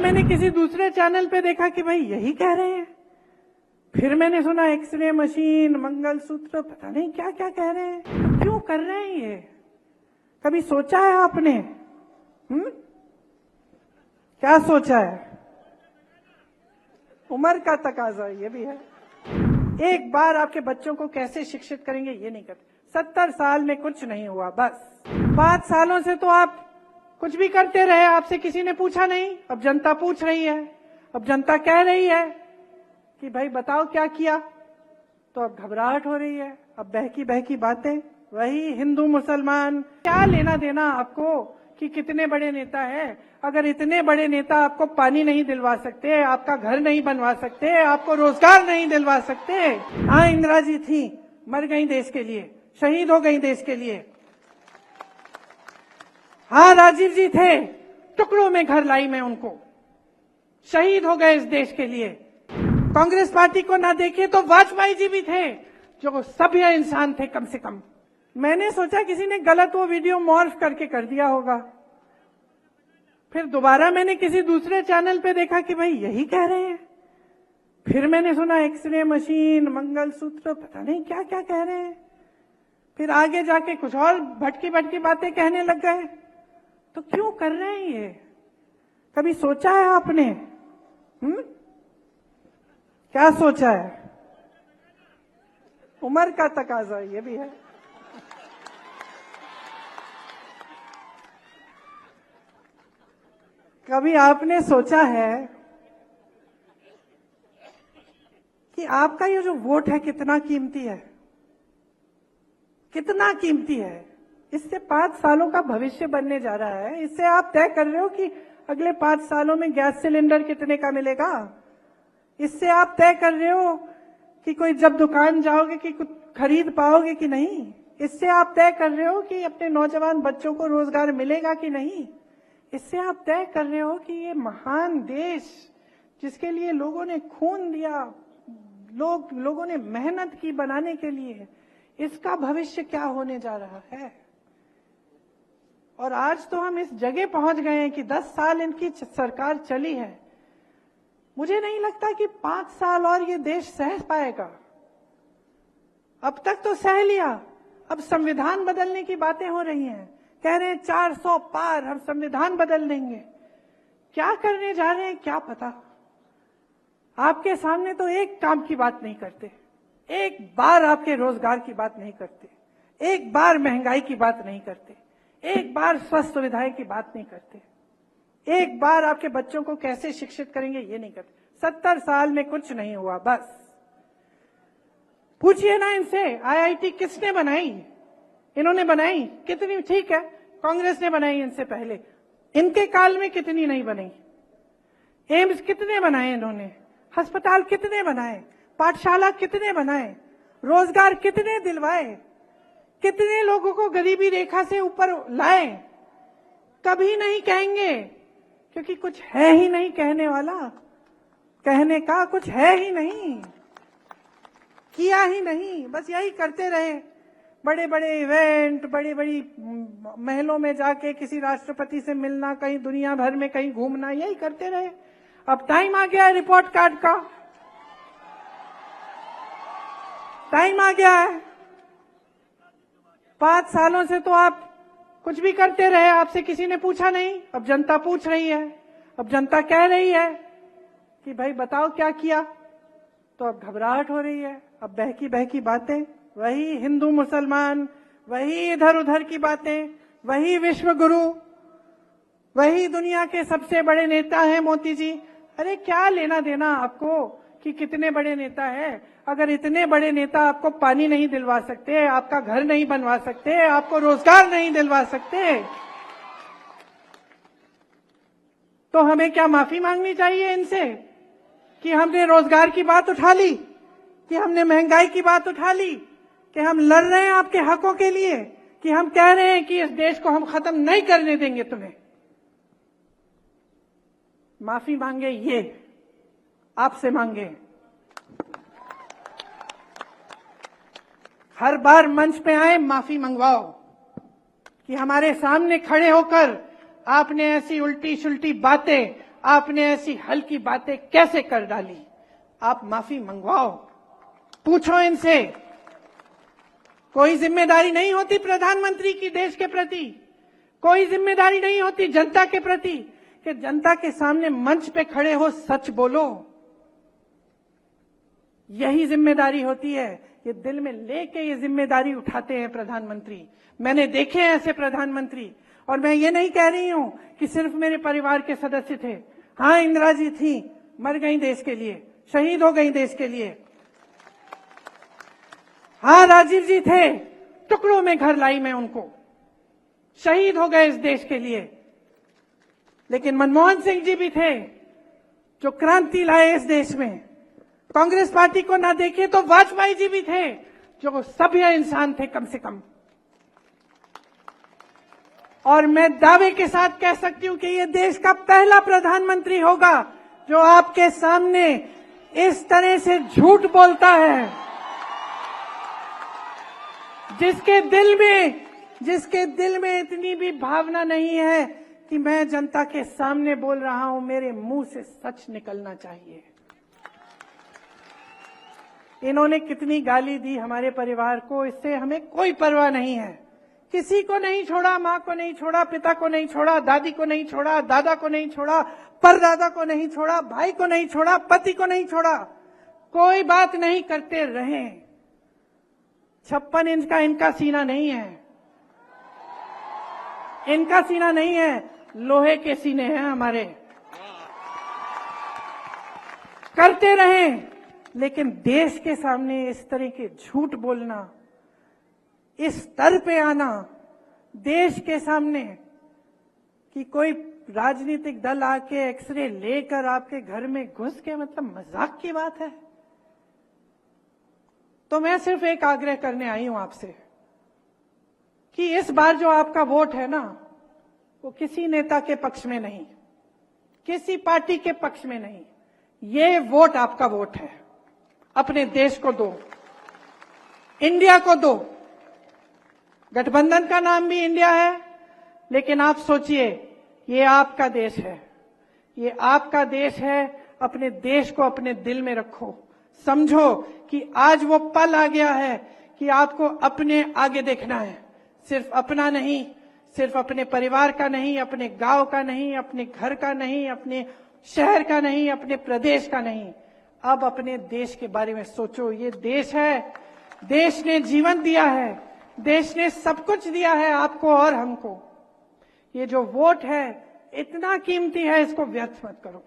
मैंने किसी दूसरे चैनल पे देखा कि भाई यही कह रहे हैं। फिर मैंने सुना एक्सरे मशीन, मंगलसूत्र, पता नहीं क्या क्या कह रहे हैं। तो क्यों कर रहे हैं ये? कभी सोचा है आपने? क्या सोचा है? उम्र का तकाजा ये भी है। एक बार आपके बच्चों को कैसे शिक्षित करेंगे ये नहीं करते। 70 साल में कुछ नहीं हुआ, बस 5 सालों से तो आप कुछ भी करते रहे, आपसे किसी ने पूछा नहीं। अब जनता पूछ रही है, अब जनता कह रही है कि भाई बताओ क्या किया। तो अब घबराहट हो रही है, अब बहकी बहकी बातें, वही हिंदू मुसलमान। क्या लेना देना आपको कि कितने बड़े नेता है? अगर इतने बड़े नेता आपको पानी नहीं दिलवा सकते, आपका घर नहीं बनवा सकते, आपको रोजगार नहीं दिलवा सकते। हाँ, इंदिरा जी थी, मर गई देश के लिए, शहीद हो गई देश के लिए। हाँ, राजीव जी थे, टुकड़ों में घर लाई मैं उनको, शहीद हो गए इस देश के लिए। कांग्रेस पार्टी को ना देखे तो वाजपेयी जी भी थे, जो सभ्य इंसान थे कम से कम। मैंने सोचा किसी ने गलत वो वीडियो मॉर्फ करके कर दिया होगा। फिर दोबारा मैंने किसी दूसरे चैनल पे देखा कि भाई यही कह रहे हैं। फिर मैंने सुना एक्सरे मशीन, मंगलसूत्र, पता नहीं क्या क्या कह रहे हैं। फिर आगे जाके कुछ और भटकी भटकी बातें कहने लग गए। तो क्यों कर रहे हैं ये? कभी सोचा है आपने? क्या सोचा है? उम्र का तकाजा ये भी है। कभी आपने सोचा है कि आपका ये जो वोट है कितना कीमती है? कितना कीमती है? इससे 5 सालों का भविष्य बनने जा रहा है। इससे आप तय कर रहे हो कि अगले 5 सालों में गैस सिलेंडर कितने का मिलेगा। इससे आप तय कर रहे हो कि कोई जब दुकान जाओगे कि कुछ खरीद पाओगे कि नहीं। इससे आप तय कर रहे हो कि अपने नौजवान बच्चों को रोजगार मिलेगा कि नहीं। इससे आप तय कर रहे हो कि ये महान देश जिसके लिए लोगों ने खून दिया, लोगों ने मेहनत की बनाने के लिए, इसका भविष्य क्या होने जा रहा है। और आज तो हम इस जगह पहुंच गए हैं कि 10 साल इनकी सरकार चली है। मुझे नहीं लगता कि 5 साल और ये देश सह पाएगा। अब तक तो सह लिया, अब संविधान बदलने की बातें हो रही हैं। कह रहे हैं 400 पार, हम संविधान बदल देंगे। क्या करने जा रहे हैं क्या पता। आपके सामने तो एक काम की बात नहीं करते, एक बार आपके रोजगार की बात नहीं करते, एक बार महंगाई की बात नहीं करते, एक बार स्वास्थ्य सुविधाएं की बात नहीं करते, एक बार आपके बच्चों को कैसे शिक्षित करेंगे ये नहीं करते। 70 साल में कुछ नहीं हुआ, बस पूछिए ना इनसे, आईआईटी किसने बनाई? इन्होंने बनाई कितनी? ठीक है, कांग्रेस ने बनाई इनसे पहले, इनके काल में कितनी नहीं बनी। एम्स कितने बनाए इन्होंने, अस्पताल कितने बनाए, पाठशाला कितने बनाए, रोजगार कितने दिलवाए, कितने लोगों को गरीबी रेखा से ऊपर लाए। कभी नहीं कहेंगे क्योंकि कुछ है ही नहीं कहने वाला, कहने का कुछ है ही नहीं, किया ही नहीं, बस यही करते रहे। बड़े बड़े इवेंट, बड़ी बड़ी महलों में जाके किसी राष्ट्रपति से मिलना, कहीं दुनिया भर में कहीं घूमना, यही करते रहे। अब टाइम आ गया है रिपोर्ट कार्ड का, टाइम आ गया है। 5 सालों से तो आप कुछ भी करते रहे, आपसे किसी ने पूछा नहीं। अब जनता पूछ रही है, अब जनता कह रही है कि भाई बताओ क्या किया। तो अब घबराहट हो रही है, अब बहकी बहकी बातें, वही हिंदू मुसलमान, वही इधर उधर की बातें, वही विश्व गुरु, वही दुनिया के सबसे बड़े नेता हैं मोदी जी। अरे क्या लेना देना आपको कि कितने बड़े नेता है? अगर इतने बड़े नेता आपको पानी नहीं दिलवा सकते, आपका घर नहीं बनवा सकते, आपको रोजगार नहीं दिलवा सकते, तो हमें क्या माफी मांगनी चाहिए इनसे कि हमने रोजगार की बात उठा ली, कि हमने महंगाई की बात उठा ली, कि हम लड़ रहे हैं आपके हकों के लिए, कि हम कह रहे हैं कि इस देश को हम खत्म नहीं करने देंगे तुम्हें। माफी मांगे ये आपसे मांगे। हर बार मंच पे आए माफी मंगवाओ कि हमारे सामने खड़े होकर आपने ऐसी उल्टी सुल्टी बातें, आपने ऐसी हल्की बातें कैसे कर डाली? आप माफी मंगवाओ, पूछो इनसे। कोई जिम्मेदारी नहीं होती प्रधानमंत्री की देश के प्रति, कोई जिम्मेदारी नहीं होती जनता के प्रति कि जनता के सामने मंच पे खड़े हो सच बोलो। यही जिम्मेदारी होती है। ये दिल में लेके ये जिम्मेदारी उठाते हैं प्रधानमंत्री। मैंने देखे हैं ऐसे प्रधानमंत्री, और मैं ये नहीं कह रही हूं कि सिर्फ मेरे परिवार के सदस्य थे। हाँ, इंदिरा जी थी, मर गई देश के लिए, शहीद हो गई देश के लिए। हाँ, राजीव जी थे, टुकड़ों में घर लाई मैं उनको, शहीद हो गए इस देश के लिए। लेकिन मनमोहन सिंह जी भी थे जो क्रांति लाए इस देश में। कांग्रेस पार्टी को ना देखे तो वाजपेयी जी भी थे जो सभ्य इंसान थे कम से कम। और मैं दावे के साथ कह सकती हूं कि ये देश का पहला प्रधानमंत्री होगा जो आपके सामने इस तरह से झूठ बोलता है, जिसके दिल में इतनी भी भावना नहीं है कि मैं जनता के सामने बोल रहा हूं, मेरे मुंह से सच निकलना चाहिए। इन्होंने कितनी गाली दी हमारे परिवार को, इससे हमें कोई परवाह नहीं है। किसी को नहीं छोड़ा, मां को नहीं छोड़ा, पिता को नहीं छोड़ा, दादी को नहीं छोड़ा, दादा को नहीं छोड़ा, परदादा को नहीं छोड़ा, भाई को नहीं छोड़ा, पति को नहीं छोड़ा। कोई बात नहीं करते रहे। 56 इंच का इनका सीना नहीं है, इनका सीना नहीं है, लोहे के सीने हैं हमारे। करते रहें, लेकिन देश के सामने इस तरह के झूठ बोलना, इस स्तर पे आना देश के सामने कि कोई राजनीतिक दल आके एक्सरे लेकर आपके घर में घुस के, मतलब मजाक की बात है। तो मैं सिर्फ एक आग्रह करने आई हूं आपसे कि इस बार जो आपका वोट है ना, वो किसी नेता के पक्ष में नहीं, किसी पार्टी के पक्ष में नहीं, ये वोट आपका वोट है। अपने देश को दो, इंडिया को दो। गठबंधन का नाम भी इंडिया है, लेकिन आप सोचिए, ये आपका देश है, ये आपका देश है। अपने देश को अपने दिल में रखो। समझो कि आज वो पल आ गया है कि आपको अपने आगे देखना है, सिर्फ अपना नहीं, सिर्फ अपने परिवार का नहीं, अपने गांव का नहीं, अपने घर का नहीं, अपने शहर का नहीं, अपने प्रदेश का नहीं। अब अपने देश के बारे में सोचो। ये देश है, देश ने जीवन दिया है, देश ने सब कुछ दिया है आपको और हमको। ये जो वोट है इतना कीमती है, इसको व्यर्थ मत करो।